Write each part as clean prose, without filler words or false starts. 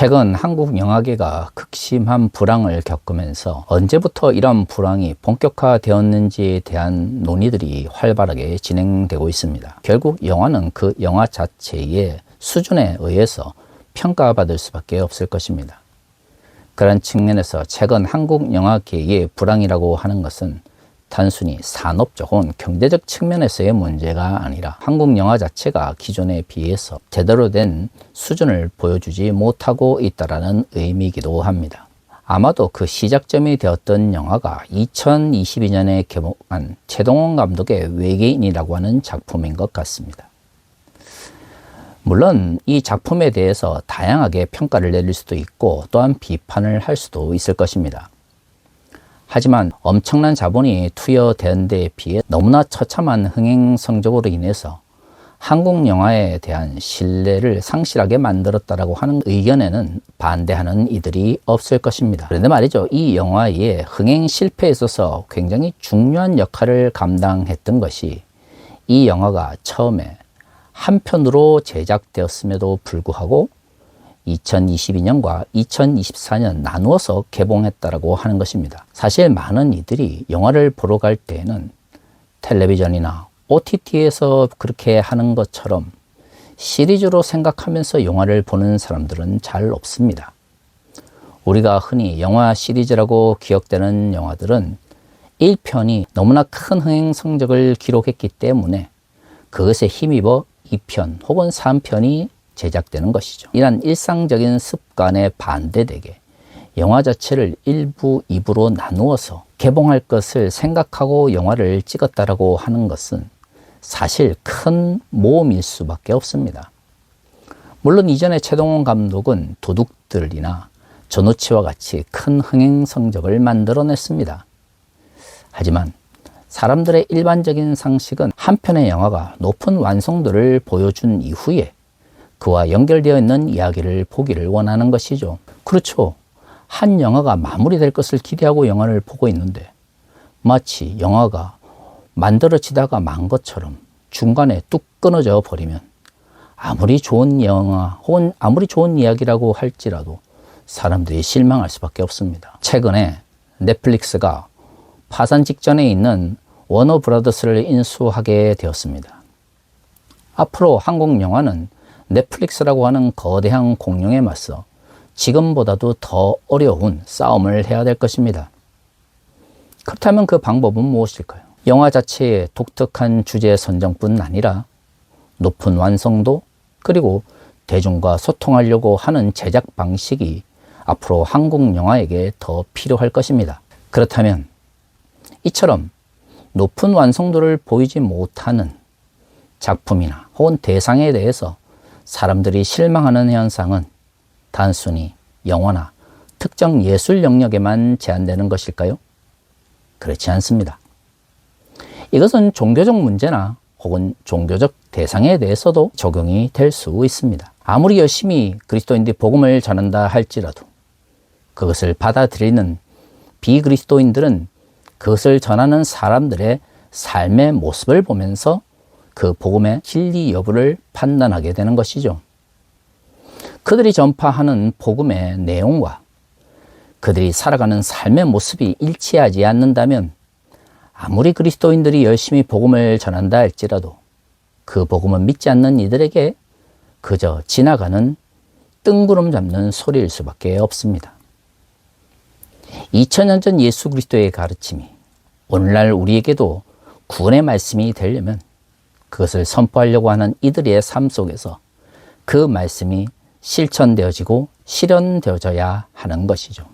최근 한국 영화계가 극심한 불황을 겪으면서 언제부터 이런 불황이 본격화되었는지에 대한 논의들이 활발하게 진행되고 있습니다. 결국 영화는 그 영화 자체의 수준에 의해서 평가받을 수밖에 없을 것입니다. 그런 측면에서 최근 한국 영화계의 불황이라고 하는 것은 단순히 산업적 혹은 경제적 측면에서의 문제가 아니라 한국 영화 자체가 기존에 비해서 제대로 된 수준을 보여주지 못하고 있다는 의미이기도 합니다. 아마도 그 시작점이 되었던 영화가 2022년에 개봉한 최동원 감독의 외계인이라고 하는 작품인 것 같습니다. 물론 이 작품에 대해서 다양하게 평가를 내릴 수도 있고 또한 비판을 할 수도 있을 것입니다. 하지만 엄청난 자본이 투여된 데에 비해 너무나 처참한 흥행 성적으로 인해서 한국 영화에 대한 신뢰를 상실하게 만들었다라고 하는 의견에는 반대하는 이들이 없을 것입니다. 그런데 말이죠, 이 영화의 흥행 실패에 있어서 굉장히 중요한 역할을 감당했던 것이 이 영화가 처음에 한 편으로 제작되었음에도 불구하고 2022년과 2024년 나누어서 개봉했다라고 하는 것입니다. 사실 많은 이들이 영화를 보러 갈 때에는 텔레비전이나 OTT에서 그렇게 하는 것처럼 시리즈로 생각하면서 영화를 보는 사람들은 잘 없습니다. 우리가 흔히 영화 시리즈라고 기억되는 영화들은 1편이 너무나 큰 흥행 성적을 기록했기 때문에 그것에 힘입어 2편 혹은 3편이 제작되는 것이죠. 이런 일상적인 습관에 반대되게 영화 자체를 1부, 2부로 나누어서 개봉할 것을 생각하고 영화를 찍었다라고 하는 것은 사실 큰 모험일 수밖에 없습니다. 물론 이전에 최동원 감독은 도둑들이나 전우치와 같이 큰 흥행 성적을 만들어냈습니다. 하지만 사람들의 일반적인 상식은 한 편의 영화가 높은 완성도를 보여준 이후에 그와 연결되어 있는 이야기를 보기를 원하는 것이죠. 그렇죠. 한 영화가 마무리될 것을 기대하고 영화를 보고 있는데 마치 영화가 만들어지다가 만 것처럼 중간에 뚝 끊어져 버리면 아무리 좋은 영화 혹은 아무리 좋은 이야기라고 할지라도 사람들이 실망할 수밖에 없습니다. 최근에 넷플릭스가 파산 직전에 있는 워너브라더스를 인수하게 되었습니다. 앞으로 한국 영화는 넷플릭스라고 하는 거대한 공룡에 맞서 지금보다도 더 어려운 싸움을 해야 될 것입니다. 그렇다면 그 방법은 무엇일까요? 영화 자체의 독특한 주제 선정뿐 아니라 높은 완성도 그리고 대중과 소통하려고 하는 제작 방식이 앞으로 한국 영화에게 더 필요할 것입니다. 그렇다면 이처럼 높은 완성도를 보이지 못하는 작품이나 혹은 대상에 대해서 사람들이 실망하는 현상은 단순히 영화나 특정 예술 영역에만 제한되는 것일까요? 그렇지 않습니다. 이것은 종교적 문제나 혹은 종교적 대상에 대해서도 적용이 될 수 있습니다. 아무리 열심히 그리스도인들이 복음을 전한다 할지라도 그것을 받아들이는 비그리스도인들은 그것을 전하는 사람들의 삶의 모습을 보면서 그 복음의 진리 여부를 판단하게 되는 것이죠. 그들이 전파하는 복음의 내용과 그들이 살아가는 삶의 모습이 일치하지 않는다면 아무리 그리스도인들이 열심히 복음을 전한다 할지라도 그 복음은 믿지 않는 이들에게 그저 지나가는 뜬구름 잡는 소리일 수밖에 없습니다. 2000년 전 예수 그리스도의 가르침이 오늘날 우리에게도 구원의 말씀이 되려면 그것을 선포하려고 하는 이들의 삶 속에서 그 말씀이 실천되어지고 실현되어져야 하는 것이죠.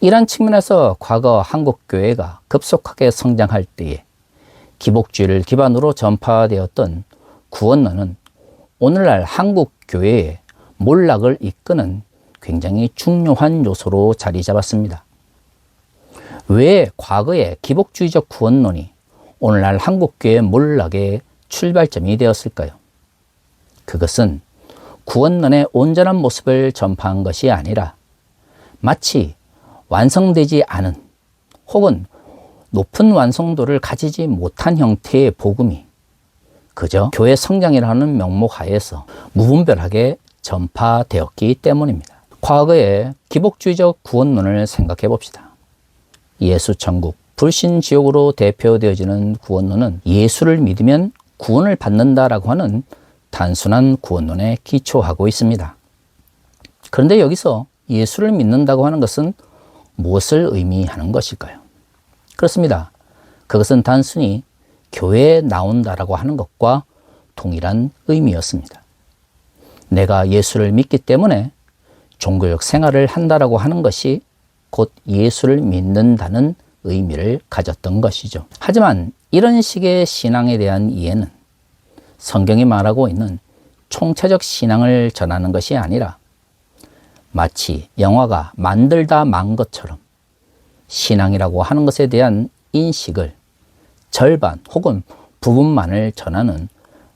이런 측면에서 과거 한국 교회가 급속하게 성장할 때에 기복주의를 기반으로 전파되었던 구원론은 오늘날 한국 교회의 몰락을 이끄는 굉장히 중요한 요소로 자리 잡았습니다. 왜 과거의 기복주의적 구원론이 오늘날 한국교회의 몰락의 출발점이 되었을까요? 그것은 구원론의 온전한 모습을 전파한 것이 아니라 마치 완성되지 않은 혹은 높은 완성도를 가지지 못한 형태의 복음이 그저 교회 성장이라는 명목 하에서 무분별하게 전파되었기 때문입니다. 과거의 기복주의적 구원론을 생각해 봅시다. 예수 천국, 불신 지옥으로 대표되어지는 구원론은 예수를 믿으면 구원을 받는다라고 하는 단순한 구원론에 기초하고 있습니다. 그런데 여기서 예수를 믿는다고 하는 것은 무엇을 의미하는 것일까요? 그렇습니다. 그것은 단순히 교회에 나온다라고 하는 것과 동일한 의미였습니다. 내가 예수를 믿기 때문에 종교적 생활을 한다라고 하는 것이 곧 예수를 믿는다는 의미를 가졌던 것이죠. 하지만 이런 식의 신앙에 대한 이해는 성경이 말하고 있는 총체적 신앙을 전하는 것이 아니라 마치 영화가 만들다 만 것처럼 신앙이라고 하는 것에 대한 인식을 절반 혹은 부분만을 전하는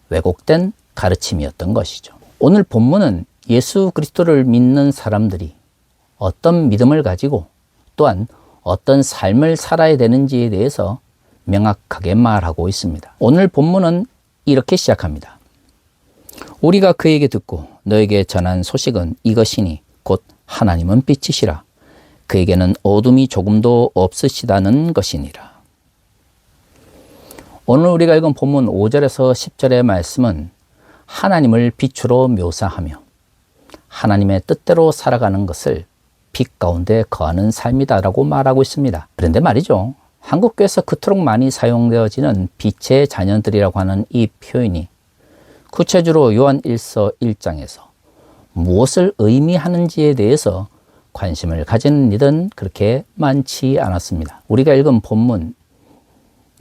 왜곡된 가르침이었던 것이죠. 오늘 본문은 예수 그리스도를 믿는 사람들이 어떤 믿음을 가지고 또한 어떤 삶을 살아야 되는지에 대해서 명확하게 말하고 있습니다. 오늘 본문은 이렇게 시작합니다. 우리가 그에게 듣고 너에게 전한 소식은 이것이니 곧 하나님은 빛이시라. 그에게는 어둠이 조금도 없으시다는 것이니라. 오늘 우리가 읽은 본문 5절에서 10절의 말씀은 하나님을 빛으로 묘사하며 하나님의 뜻대로 살아가는 것을 빛 가운데 거하는 삶이다라고 말하고 있습니다. 그런데 말이죠. 한국교회에서 그토록 많이 사용되어지는 빛의 자녀들이라고 하는 이 표현이 구체적으로 요한 1서 1장에서 무엇을 의미하는지에 대해서 관심을 가지는 이들은 그렇게 많지 않았습니다. 우리가 읽은 본문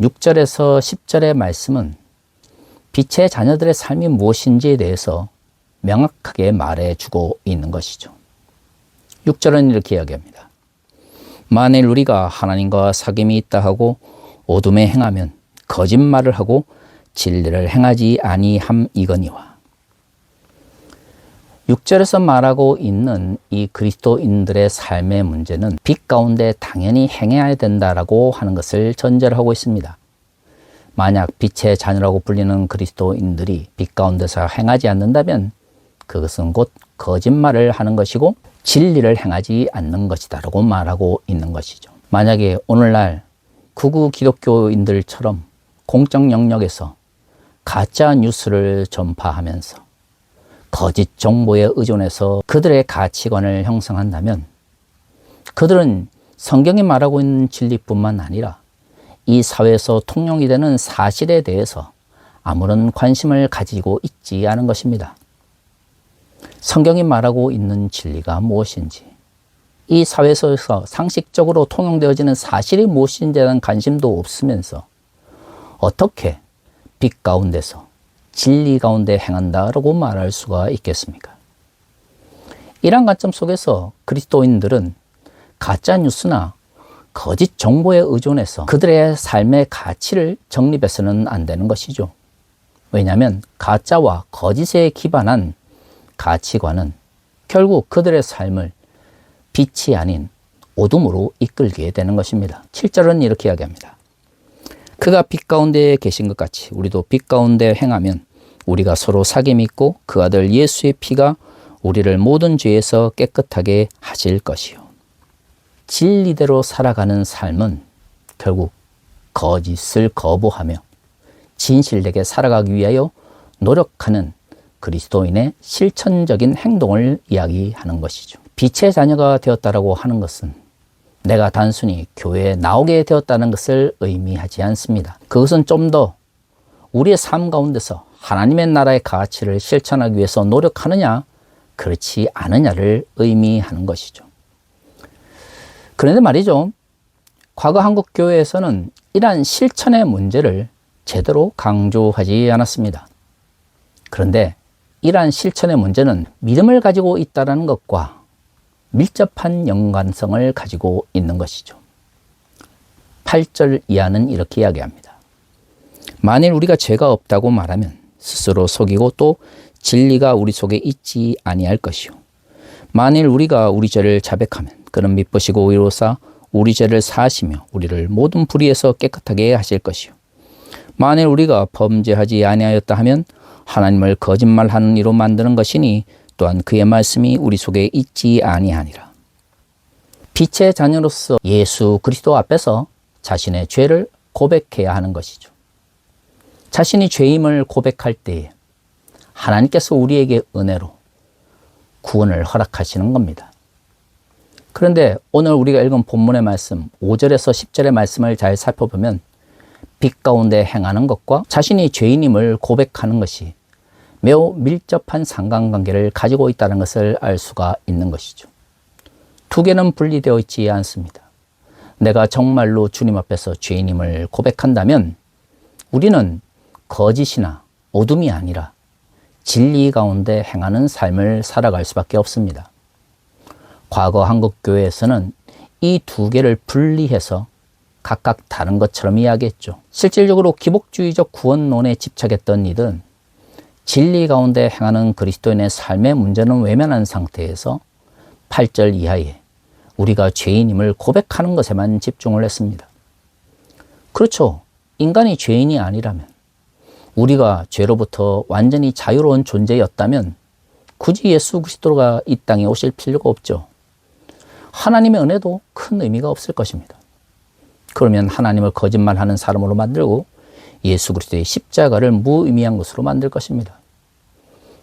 6절에서 10절의 말씀은 빛의 자녀들의 삶이 무엇인지에 대해서 명확하게 말해주고 있는 것이죠. 6절은 이렇게 이야기합니다. 만일 우리가 하나님과 사귐이 있다 하고 어둠에 행하면 거짓말을 하고 진리를 행하지 아니함이거니와. 6절에서 말하고 있는 이 그리스도인들의 삶의 문제는 빛 가운데 당연히 행해야 된다라고 하는 것을 전제로 하고 있습니다. 만약 빛의 자녀라고 불리는 그리스도인들이 빛 가운데서 행하지 않는다면 그것은 곧 거짓말을 하는 것이고 진리를 행하지 않는 것이다라고 말하고 있는 것이죠. 만약에 오늘날 극우 기독교인들처럼 공적 영역에서 가짜 뉴스를 전파하면서 거짓 정보에 의존해서 그들의 가치관을 형성한다면 그들은 성경이 말하고 있는 진리뿐만 아니라 이 사회에서 통용이 되는 사실에 대해서 아무런 관심을 가지고 있지 않은 것입니다. 성경이 말하고 있는 진리가 무엇인지, 이 사회에서 상식적으로 통용되어지는 사실이 무엇인지에 대한 관심도 없으면서 어떻게 빛 가운데서 진리 가운데 행한다라고 말할 수가 있겠습니까? 이러한 관점 속에서 그리스도인들은 가짜 뉴스나 거짓 정보에 의존해서 그들의 삶의 가치를 정립해서는 안 되는 것이죠. 왜냐하면 가짜와 거짓에 기반한 가치관은 결국 그들의 삶을 빛이 아닌 어둠으로 이끌게 되는 것입니다. 7절은 이렇게 이야기합니다. 그가 빛 가운데 계신 것 같이 우리도 빛 가운데 행하면 우리가 서로 사귐이 있고 그 아들 예수의 피가 우리를 모든 죄에서 깨끗하게 하실 것이요. 진리대로 살아가는 삶은 결국 거짓을 거부하며 진실되게 살아가기 위하여 노력하는 그리스도인의 실천적인 행동을 이야기하는 것이죠. 빛의 자녀가 되었다라고 하는 것은 내가 단순히 교회에 나오게 되었다는 것을 의미하지 않습니다. 그것은 좀 더 우리의 삶 가운데서 하나님의 나라의 가치를 실천하기 위해서 노력하느냐, 그렇지 않느냐를 의미하는 것이죠. 그런데 말이죠. 과거 한국 교회에서는 이러한 실천의 문제를 제대로 강조하지 않았습니다. 그런데 이러한 실천의 문제는 믿음을 가지고 있다는 것과 밀접한 연관성을 가지고 있는 것이죠. 8절 이하는 이렇게 이야기합니다. 만일 우리가 죄가 없다고 말하면 스스로 속이고 또 진리가 우리 속에 있지 아니할 것이요. 만일 우리가 우리 죄를 자백하면 그는 미쁘시고 의로사 우리 죄를 사하시며 우리를 모든 불의에서 깨끗하게 하실 것이요. 만일 우리가 범죄하지 아니하였다 하면 하나님을 거짓말하는 이로 만드는 것이니 또한 그의 말씀이 우리 속에 있지 아니하니라. 빛의 자녀로서 예수 그리스도 앞에서 자신의 죄를 고백해야 하는 것이죠. 자신이 죄임을 고백할 때에 하나님께서 우리에게 은혜로 구원을 허락하시는 겁니다. 그런데 오늘 우리가 읽은 본문의 말씀 5절에서 10절의 말씀을 잘 살펴보면 빛 가운데 행하는 것과 자신이 죄인임을 고백하는 것이 매우 밀접한 상관관계를 가지고 있다는 것을 알 수가 있는 것이죠. 두 개는 분리되어 있지 않습니다. 내가 정말로 주님 앞에서 죄인임을 고백한다면 우리는 거짓이나 어둠이 아니라 진리 가운데 행하는 삶을 살아갈 수밖에 없습니다. 과거 한국교회에서는 이 두 개를 분리해서 각각 다른 것처럼 이야기했죠. 실질적으로 기복주의적 구원론에 집착했던 이들은 진리 가운데 행하는 그리스도인의 삶의 문제는 외면한 상태에서 8절 이하에 우리가 죄인임을 고백하는 것에만 집중을 했습니다. 그렇죠. 인간이 죄인이 아니라면, 우리가 죄로부터 완전히 자유로운 존재였다면 굳이 예수 그리스도가 이 땅에 오실 필요가 없죠. 하나님의 은혜도 큰 의미가 없을 것입니다. 그러면 하나님을 거짓말하는 사람으로 만들고 예수 그리스도의 십자가를 무의미한 것으로 만들 것입니다.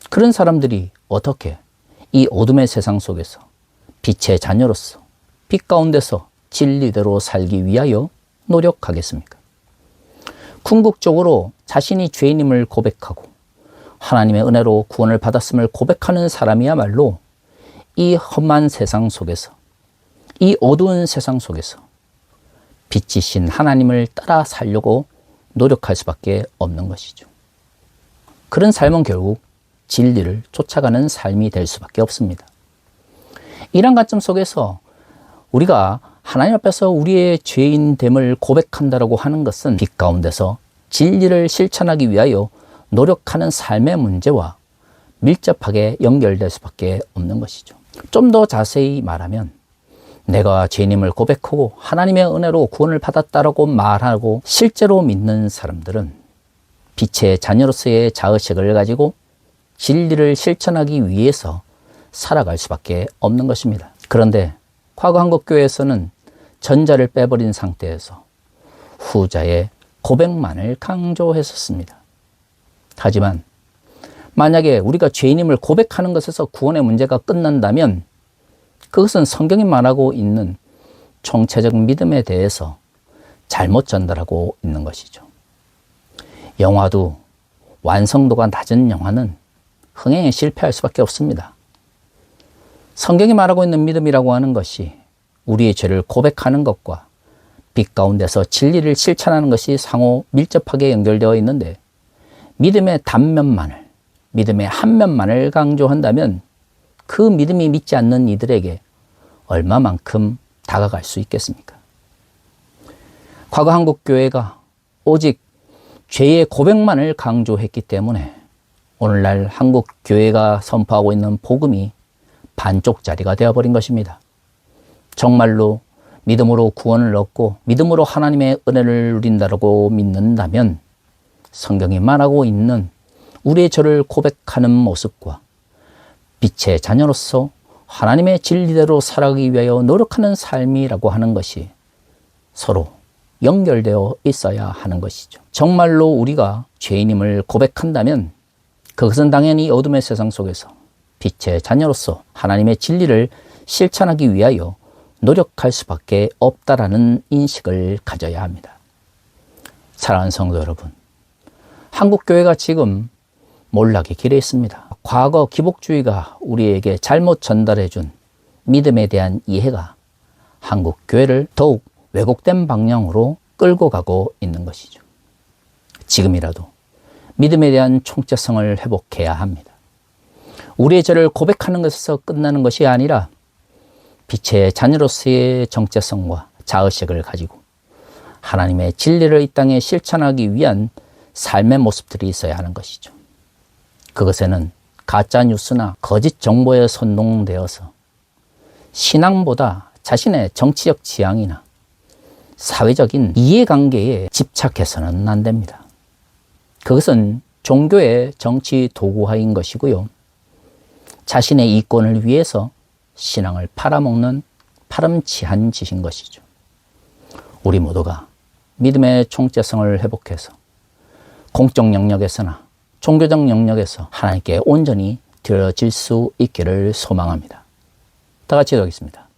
그런 사람들이 어떻게 이 어둠의 세상 속에서 빛의 자녀로서 빛 가운데서 진리대로 살기 위하여 노력하겠습니까? 궁극적으로 자신이 죄인임을 고백하고 하나님의 은혜로 구원을 받았음을 고백하는 사람이야말로 이 험한 세상 속에서, 이 어두운 세상 속에서 빛이신 하나님을 따라 살려고 노력할 수밖에 없는 것이죠. 그런 삶은 결국 진리를 쫓아가는 삶이 될 수밖에 없습니다. 이런 관점 속에서 우리가 하나님 앞에서 우리의 죄인됨을 고백한다라고 하는 것은 빛 가운데서 진리를 실천하기 위하여 노력하는 삶의 문제와 밀접하게 연결될 수밖에 없는 것이죠. 좀 더 자세히 말하면 내가 죄인임을 고백하고 하나님의 은혜로 구원을 받았다라고 말하고 실제로 믿는 사람들은 빛의 자녀로서의 자의식을 가지고 진리를 실천하기 위해서 살아갈 수밖에 없는 것입니다. 그런데 과거 한국교회에서는 전자를 빼버린 상태에서 후자의 고백만을 강조했었습니다. 하지만 만약에 우리가 죄인임을 고백하는 것에서 구원의 문제가 끝난다면 그것은 성경이 말하고 있는 총체적 믿음에 대해서 잘못 전달하고 있는 것이죠. 영화도 완성도가 낮은 영화는 흥행에 실패할 수밖에 없습니다. 성경이 말하고 있는 믿음이라고 하는 것이 우리의 죄를 고백하는 것과 빛 가운데서 진리를 실천하는 것이 상호 밀접하게 연결되어 있는데 믿음의 단면만을, 믿음의 한 면만을 강조한다면 그 믿음이 믿지 않는 이들에게 얼마만큼 다가갈 수 있겠습니까? 과거 한국교회가 오직 죄의 고백만을 강조했기 때문에 오늘날 한국교회가 선포하고 있는 복음이 반쪽짜리가 되어버린 것입니다. 정말로 믿음으로 구원을 얻고 믿음으로 하나님의 은혜를 누린다고 믿는다면 성경이 말하고 있는 우리의 죄를 고백하는 모습과 빛의 자녀로서 하나님의 진리대로 살아가기 위하여 노력하는 삶이라고 하는 것이 서로 연결되어 있어야 하는 것이죠. 정말로 우리가 죄인임을 고백한다면 그것은 당연히 어둠의 세상 속에서 빛의 자녀로서 하나님의 진리를 실천하기 위하여 노력할 수밖에 없다라는 인식을 가져야 합니다. 사랑하는 성도 여러분, 한국교회가 지금 몰락의 길에 있습니다. 과거 기복주의가 우리에게 잘못 전달해준 믿음에 대한 이해가 한국교회를 더욱 왜곡된 방향으로 끌고 가고 있는 것이죠. 지금이라도 믿음에 대한 총체성을 회복해야 합니다. 우리의 죄를 고백하는 것에서 끝나는 것이 아니라 빛의 자녀로서의 정체성과 자의식을 가지고 하나님의 진리를 이 땅에 실천하기 위한 삶의 모습들이 있어야 하는 것이죠. 그것에는 가짜 뉴스나 거짓 정보에 선동되어서 신앙보다 자신의 정치적 지향이나 사회적인 이해관계에 집착해서는 안 됩니다. 그것은 종교의 정치 도구화인 것이고요. 자신의 이권을 위해서 신앙을 팔아먹는 파렴치한 짓인 것이죠. 우리 모두가 믿음의 총체성을 회복해서 공적 영역에서나 종교적 영역에서 하나님께 온전히 드려질 수 있기를 소망합니다. 다 같이 기도하겠습니다.